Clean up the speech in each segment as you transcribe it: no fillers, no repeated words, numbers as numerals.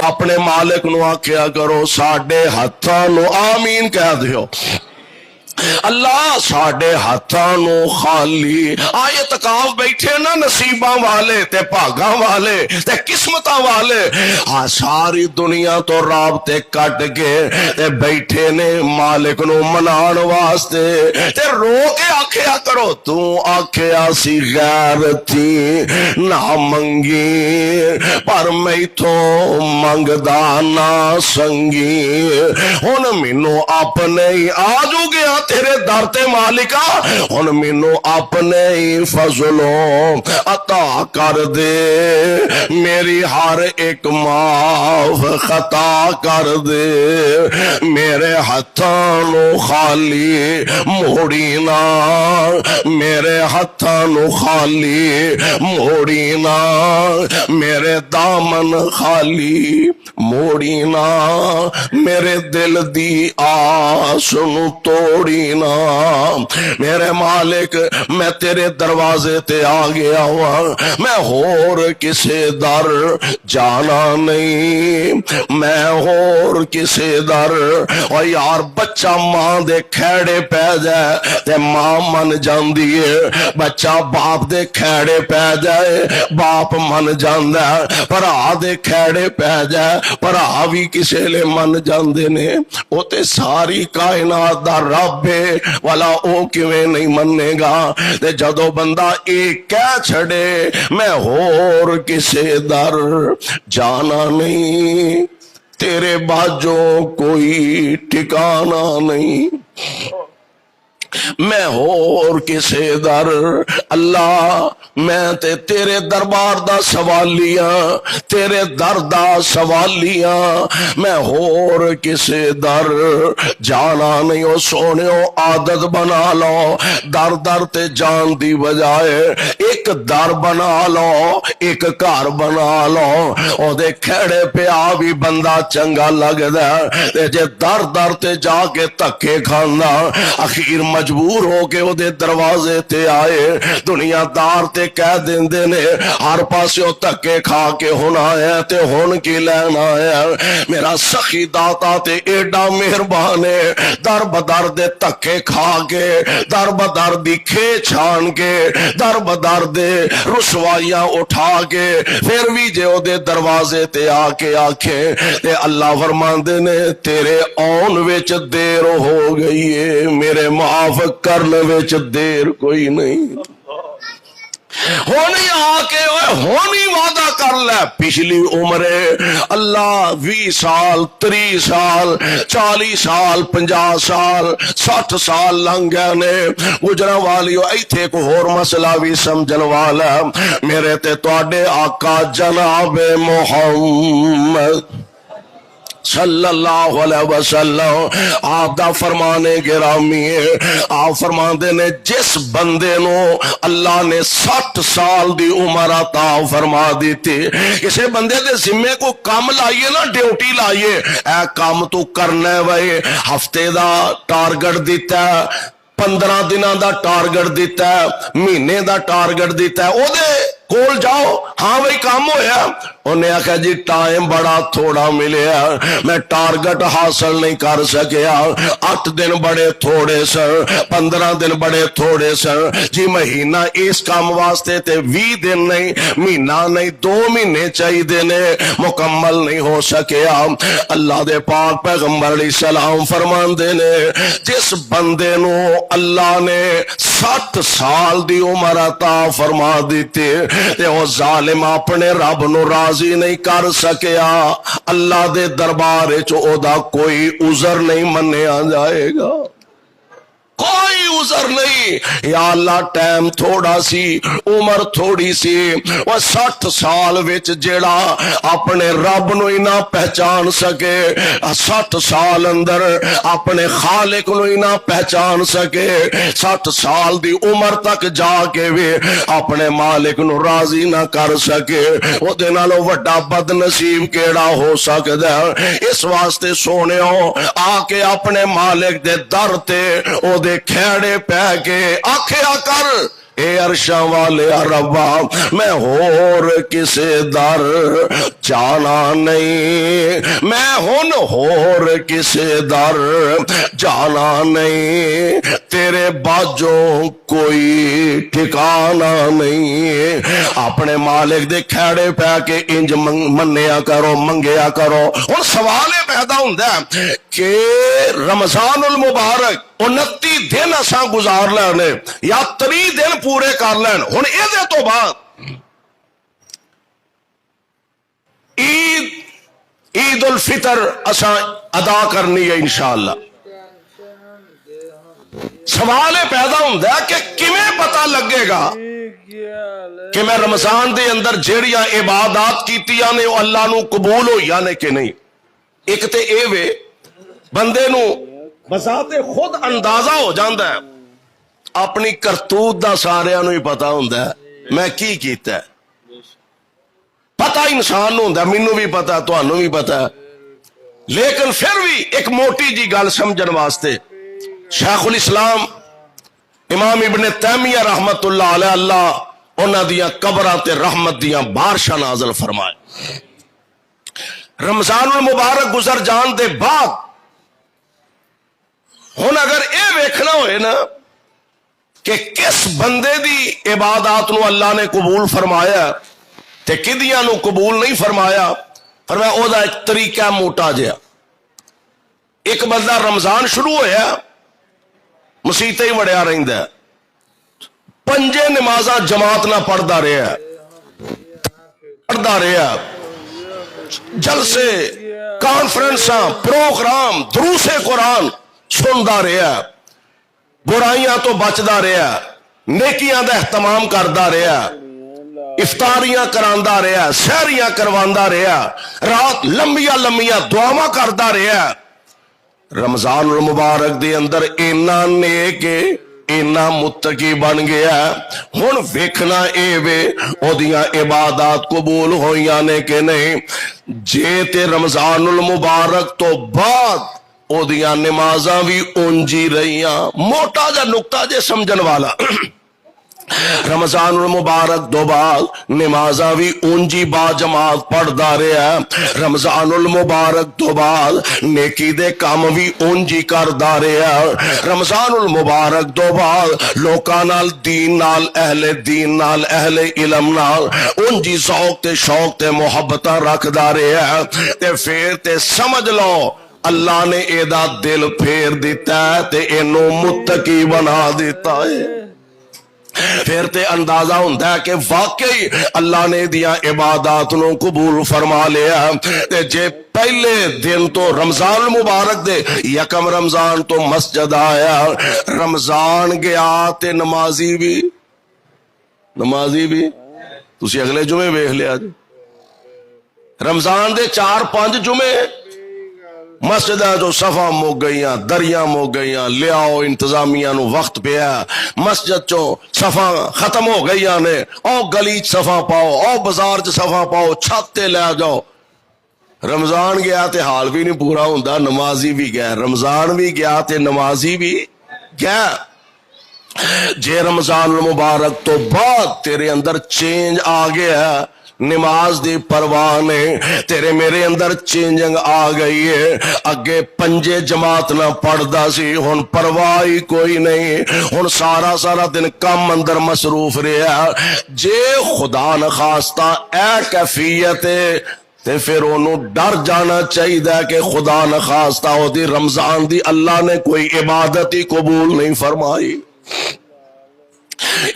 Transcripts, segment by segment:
اپنے مالک نو آکھیا کرو ساڈے ہتھاں نو آمین کہہ دیو اللہ ساڈے ہاتھاں نو خالی آئے تکاف بیٹھے نا نصیباں والے تے بھاگاں والے تے قسمتاں والے ساری دنیا تو رابطے کٹ کے تے بیٹھے نے مالک نو منان واسطے تے رو کے آکھیا کرو تو آکھیا سی غیر تھی نہ منگی پر میتھوں منگدا نہ سنگی ہن مینوں اپنے ہی آجو گیا تیرے در تے مالکا ہن مینوں اپنے ہی فضلوں عطا کر دے میری ہر ایک معاف خطا کر دے میرے ہتھاں نو خالی موڑی نہ میرے ہتھاں نو خالی موڑی نہ میرے دامن خالی موڑی نہ میرے دل دی آس نو توڑی نہ میرے مالک میں تیرے دروازے تے آ گیا ہوں میں ہور کسے در جانا نہیں میں ہور کسے در اور یار بچہ ماں دے کھیڑے پہ جائے تے ماں من جاندی ہے بچہ باپ دے کھیڑے پہ جائے باپ من جاندہ ہے پرا دے کھیڑے پہ جائے پرا بھی کسے لے من جاندے نے وہ تے ساری کائنات دا رب والا او کیویں نہیں مننے گا تے جدو بندہ ایک کہہ چھڑے میں ہور کسے در جانا نہیں تیرے باجوں کوئی ٹھکانا نہیں میں ہور کسے در اللہ میں تے تیرے دربار دا سوالیاں تیرے در دا سوالیاں میں ہور کسے در جانا نہیں او سونے او عادت بنا لو در در تے جان دی بجائے ایک در بنا لو ایک گھر بنا لو او دے کھڑے پہ آ بھی بندہ چنگا لگ دے جے در در تے جا کے تکے کھانا اخیر مجبور ہو کے وہ دے دروازے تے آئے دنیا دار تے کہہ دیندے نے ہر پاسے وہ تکے کھا کے ہونا ہے تے ہون کی لینا ہے میرا سخی داتا تے ایڈا مہربان ہے در بدر دے تکے کھا کے در بدر دی کھے چھان کے در بدر دے رسوائیاں اٹھا کے پھر بھی جے وہ دے دروازے تے آ کے آکھے تے اللہ فرماندے نے تیرے آن وچ دیر ہو گئی ہے میرے معاف کرنے وچ دیر کوئی نہیں ہونی آ کے ہونی وعدہ کر لے پچھلی عمرے اللہ 20 سال 30 سال 40 سال 50 سال 60 سال لنگ گئے نے گجرا والی ایتھے کو ہور مسئلہ بھی سمجھن والا میرے تے تواڈے آقا جناب محمد صلی اللہ علیہ وسلم آپ دا فرمانے گرامی ہے آپ فرماندے نے جس بندے نو اللہ نے 60 سال دی عمر عطا فرما دیتی کسے بندے دے ذمے کو کام لائیے نا ڈیوٹی لائیے اے کام تو کرنے وے ہفتے دا ٹارگٹ دیتا ہے 15 دنوں دا ٹارگٹ دیتا ہے مہینے دا ٹارگٹ دیتا ہے او دے کول جاؤ ہاں بھائی کام ہویا انہیں آکھا جی ٹائم بڑا تھوڑا ملیا میں ٹارگٹ حاصل نہیں کر سکیا 8 دن بڑے تھوڑے سر 15 دن بڑے تھوڑے سر جی مہینہ اس کام واسطے تے 20 دن نہیں مہینہ نہیں 2 مہینے چاہی دینے مکمل نہیں ہو سکیا اللہ دے پاک پیغمبر علیہ السلام فرمان دینے جس بندے نو اللہ نے 60 سال دی عمر عطا فرما دیتے تے وہ ظالم اپنے رب نو راضی نہیں کر سکیا اللہ دے دربار چو او دا کوئی عذر نہیں منیا جائے گا کوئی عذر نہیں یا اللہ ٹائم تھوڑا سی عمر تھوڑی سی وہ 60 سال وچ جیڑا اپنے رب نو ہی نہ پہچان سکے 60 سال اندر اپنے خالق نو ہی نہ پہچان سکے 60 سال دی عمر تک جا کے بھی اپنے مالک نو راضی نہ کر سکے وہ دے نالوں وڈا بد نصیب کیڑا ہو سکدا اس واسطے سونے ہو آ کے اپنے مالک دے در تے او دے کھیڑے پہ کے آکھیا کر اے عرشاں والے ربا میں ہور کسے در جانا نہیں، میں ہن ہور کسے در جانا نہیں، تیرے باجوں کوئی ٹھکانا نہیں۔ اپنے مالک دے کھیڑے پہ کے انج منیا کرو، منگیا کرو۔ اور سوال یہ پیدا ہوتا ہے کہ رمضان المبارک 29 دن اساں گزار لینے یا 30 دن پورے کر لین، ہن یہ تو بعد عید الفطر اساں ادا کرنی ہے انشاءاللہ۔ سوال یہ پیدا ہوتا ہے کہ کیویں پتہ لگے گا کہ میں رمضان دے اندر جیڑیاں عبادات کیتیاں نے وہ اللہ نو قبول ہوئیاں نے کہ نہیں۔ ایک تے اے وے بندے نو بذات خود اندازہ ہو جاندا ہے، اپنی کرتوت دا ساریاں نو ہی پتا ہوندا ہے میں کی کیتا ہے۔ پتہ انسان نو ہوندا ہے، مینوں بھی پتا ہے، تانوں بھی پتا ہے، لیکن پھر بھی ایک موٹی جی گل سمجھن واسطے شیخ الاسلام امام ابن تیمیہ رحمت اللہ علیہ اللہ انہاں دیاں قبراں تے رحمت دیاں بارشاں نازل فرمائے۔ رمضان المبارک گزر جان دے بعد ہن اگر اے ویکھنا ہوئے نا کہ کس بندے دی عبادات نو اللہ نے قبول فرمایا تے کدیاں نو قبول نہیں فرمایا، فرمایا او دا ایک طریقہ موٹا جہا۔ ایک بندہ رمضان شروع ہویا مسیطے ہی وڑیا رہندا ہے، 5 نمازاں جماعت نہ پڑھدا رہیا، جلسے کانفرنساں پروگرام دروس قرآن سندا رہیا، برائیاں تو بچدا رہیا، نیکیاں دا اہتمام کردا رہیا، افطاریاں کراندا رہیا، سحریاں کرواندا رہیا، رات لمبیاں لمبیاں دعاواں کردا رہیا۔ رمضان المبارک دے اندر اینا نیک اینا متقی بن گیا، ہن ویکھنا اے وے او دیاں عبادات قبول ہوئیاں نے کہ نہیں۔ جے تے رمضان المبارک تو بعد او دیاں نمازاں بھی اونجی رہیاں۔ موٹا جا نقطہ جے سمجھن والا، رمضان المبارک دو بعد نمازاں بھی اونجی با جماعت پڑھدا رہا، رمضان المبارک دو بعد نیکی دے کام بھی اونجی کردا رہا، رمضان المبارک دو بعد لوکاں نال دین نال اہل علم نال اونجی ذوق تے شوق تے محبتاں رکھدا رہا، تے پھر تے سمجھ لو اللہ نے ایدا دل پھیر دیتا ہے تے اینو متقی بنا دیتا ہے۔ پھر تے اندازہ ہوتا ہے کہ واقعی اللہ نے دیا عبادات نو قبول فرما لیا۔ تے جے پہلے دن تو رمضان المبارک دے یکم رمضان تو مسجد آیا، رمضان گیا تے نمازی بھی تسی اگلے جمعے ویکھ لیا جی، رمضان دے 4-5 جمعے مسجداں جو صفا مک گئیاں، دریاں مک گئیاں، لیاؤ انتظامیہ نو وقت پیا، مسجد چو صفا ختم ہو گئیاں نے، او گلی صفا پاؤ، او بازار چ صفا پاؤ، چھت تے لے جاؤ۔ رمضان گیا تے حال بھی نہیں پورا ہوندا، نمازی بھی گیا، رمضان بھی گیا تے نمازی بھی گیا۔ جے رمضان المبارک تو بعد تیرے اندر چینج آ گیا، نماز دی پرواہ نے تیرے میرے اندر چینجنگ آ گئی ہے، اگے 5 جماعت نہ پڑھدا سی، ہن پرواہ ہی کوئی نہیں، ہن سارا دن کم اندر مصروف رہا۔ جے خدا نخواستہ اے کیفیت ہے تے پھر انہوں ڈر جانا چاہیے کہ خدا نخواستہ ہو دی رمضان دی اللہ نے کوئی عبادت ہی قبول نہیں فرمائی۔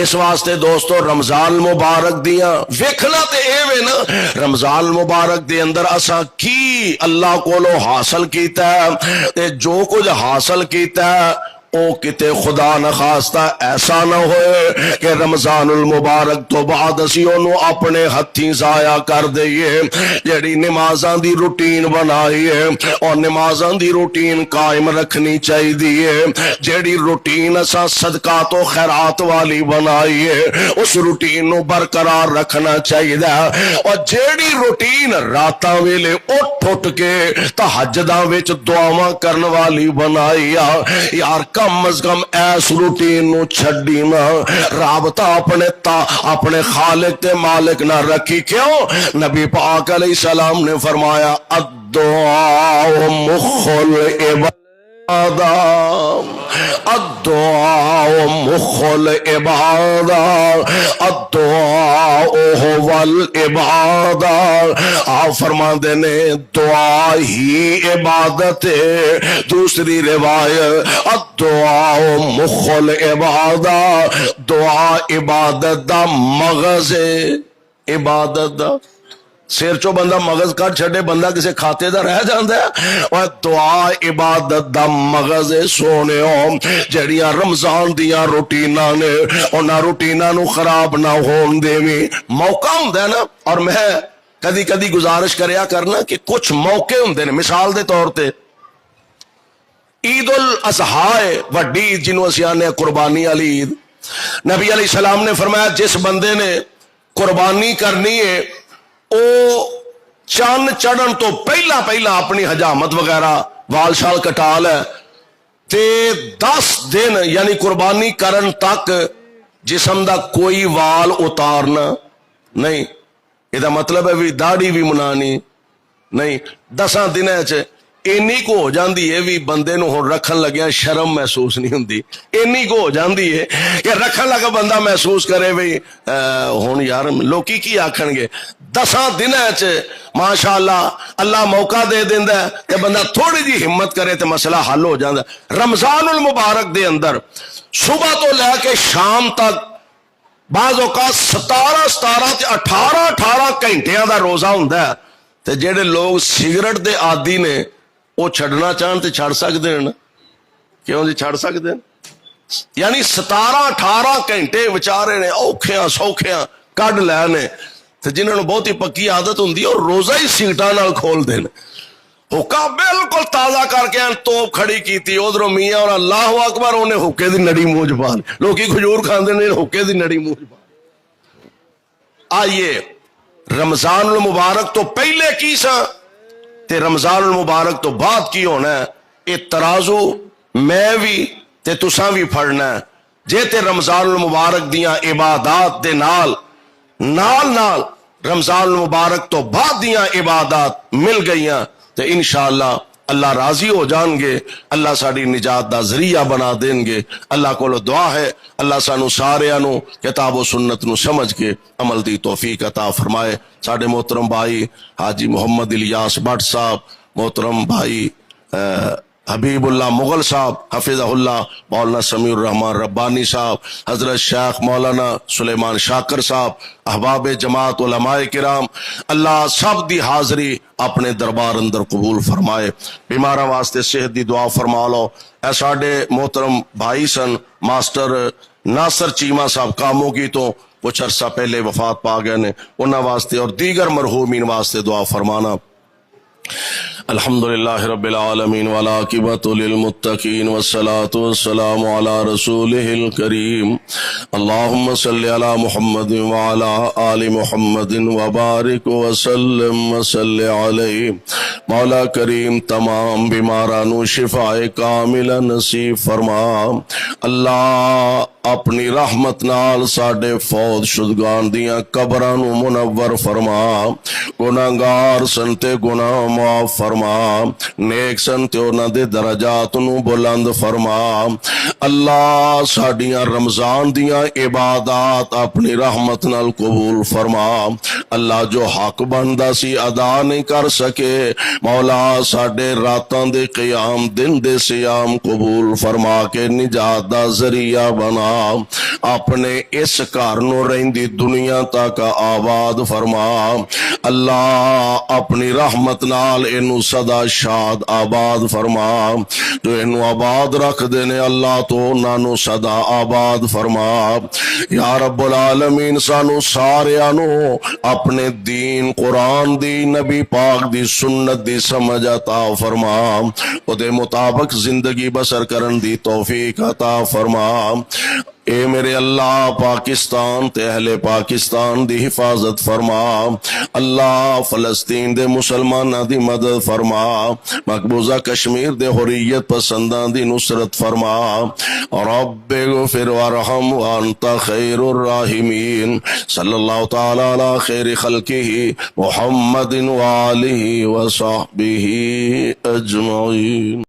اس واسطے دوستو رمضان مبارک دیاں ویکھنا تے اے وے نا، رمضان مبارک دے اندر اساں کی اللہ کولو حاصل کیتا ہے، تے جو کچھ حاصل کیتا ہے او کتے خدا نخواستہ ایسا نہ ہوئے کہ رمضان المبارک تو بعد اسی انہوں اپنے ہتھیں ضائع کر دئیے۔ جڑی نمازاں دی روٹین بنائی ہے اور نمازاں دی روٹین قائم رکھنی چاہیے، جڑی روٹین اساں صدقات و خیرات والی بنائی ہے اس روٹین نو برقرار رکھنا چاہیے، اور جڑی روٹین راتاں ویلے اٹھ کے تہجداں وچ دعاواں کرن والی بنائی یار کم از کم ایس روٹین نو چھڈی نہ رابطہ اپنے خالق تے مالک نہ رکھی کیوں نبی پاک علیہ السلام نے فرمایا الدعاء مخ العبادہ الدعاء مخ العبادہ الدعاء هو العبادہ آپ فرماندے نے دعا ہی عبادت ہے دوسری روایت الدعاء مخ العبادہ دعا عبادت دا مغز ہے عبادت دا سیر چو بندہ مغز کٹ چھڑے بندہ کسے کھاتے دا رہ جاندہ ہے اور دعا عبادت دا مغز سونے ہوں جڑیاں رمضان دیاں روٹینہ نے اور نہ روٹینہ نو خراب نہ ہون دے میں موقع ہوں دے نا اور میں کدی کدی گزارش کریا کرنا کہ کچھ موقع ہوں دے نا مثال دے طور تے عید الاضحی وڈی جنوں اسیانے قربانی علی عید نبی علیہ السلام نے فرمایا جس بندے نے قربانی کرنی ہے او چاند چڑھن تو پہلا اپنی حجامت وغیرہ وال شال کٹا لے تے 10 دن یعنی قربانی کرن تک جسم دا کوئی وال اتارنا نہیں یہ مطلب ہے بھی داڑھی بھی منانی نہیں 10 دن اینی کو ہو جاندی ہے بھی بندے نو ہن رکھن لگیا شرم محسوس نہیں ہوندی اینی کو ہو جاندی ہے کہ رکھن لگا بندہ محسوس کرے بھی ہن یار لوکی کی آکھن گے 10 دن ماشاءاللہ اللہ موقع دے دیندا ہے کہ بندہ تھوڑی جی ہمت کرے تے مسئلہ حل ہو جاندا رمضان المبارک دے اندر صبح تو لے کے شام تک بعض اوقات 17 تے 18 گھنٹیاں دا روزہ ہوندا ہے تے جڑے لوگ سگریٹ دے عادی نے وہ چھڑنا چاہن تے چھڑ سکتے ہیں نا کیوں جی چھڑ سکتے ہیں یعنی 17-18 گھنٹے وچارے نے اوکھیاں سوکھیاں کڈ لے نے تے جنہاں نوں بہت ہی پکی عادت ہوندی ہے اور روزہ ہی سگٹاں نال کھول دین حکا بالکل تازہ کر کے توپ کھڑی کیتی ادھروں میاں اور اللہ اکبر انہیں حکے دی نڑی منہ چ پا لی لوکی کھجور کھاندے نے حکے دی نڑی منہ چ پا آئیے رمضان المبارک تو پہلے کی سا تے رمضان المبارک تو بعد کی ہونا ہے یہ ترازو میں بھی تے تساں بھی پھڑنا ہے جے تے رمضان المبارک دیاں عبادات دے نال رمضان المبارک تو بعد دیاں عبادات مل گئیاں تے انشاءاللہ اللہ راضی ہو جان گے اللہ ساڑی نجات دا ذریعہ بنا دیں گے اللہ کو دعا ہے اللہ سانو ساریانو کتاب و سنت نو سمجھ کے عمل دی توفیق عطا فرمائے ساڑے محترم بھائی حاجی محمد الیاس بٹ صاحب محترم بھائی حبیب اللہ مغل صاحب حفظہ اللہ مولانا سمیع الرحمن ربانی صاحب حضرت شیخ مولانا سلیمان شاکر صاحب احباب جماعت علماء کرام اللہ سب دی حاضری اپنے دربار اندر قبول فرمائے بیمارہ واسطے صحت دی دعا فرما لو اے ساڑے محترم بھائی سن ماسٹر ناصر چیمہ صاحب کاموں کی تو کچھ عرصہ پہلے وفات پا گئے نے انہاں واسطے اور دیگر مرحومین واسطے دعا فرمانا الحمدللہ رب العالمین والعاقبۃ للمتقین والصلاة والسلام علی رسولہ الکریم اللہم صلی علی محمد وعلی آل محمد وبارک وسلم وصلی علیہ مولا کریم تمام بیمارانو شفاء کامل نصیب فرما اللہ اپنی رحمت نال ساڑے فوت شدگان دیاں قبرانو منور فرما گناہگار سنتے گناہ معاف فرما نیک سنتے انہاں دے درجات نو بلند فرما اللہ ساڑیاں رمضان دیاں عبادات اپنی رحمت نال قبول فرما اللہ جو حق بندہ سی ادا نہیں کر سکے مولا ساڑے راتاں دے قیام دن دے سیام قبول فرما کے نجات دا ذریعہ بنا اپنے اس کارنو رہندی دنیا تک آباد فرما اللہ اپنی رحمت نال انو صدا شاد آباد فرما جو انو آباد رکھ دینے اللہ تو نانو صدا آباد فرما یا رب العالمین سانو سارے آنو اپنے دین قرآن دی نبی پاک دی سنت دی سمجھ عطا فرما او دے مطابق زندگی بسر کرن دی توفیق عطا فرما اے میرے اللہ پاکستان تے اہل پاکستان دی حفاظت فرما اللہ فلسطین دے مسلماناں دی مدد فرما مقبوضہ کشمیر دے حریت پسنداں دی نصرت فرما رب اغفر وارحم وانت خیر الراحمین صلی اللہ تعالی علی خیر خلقہ محمد وآلہ وصحبہ اجمعین.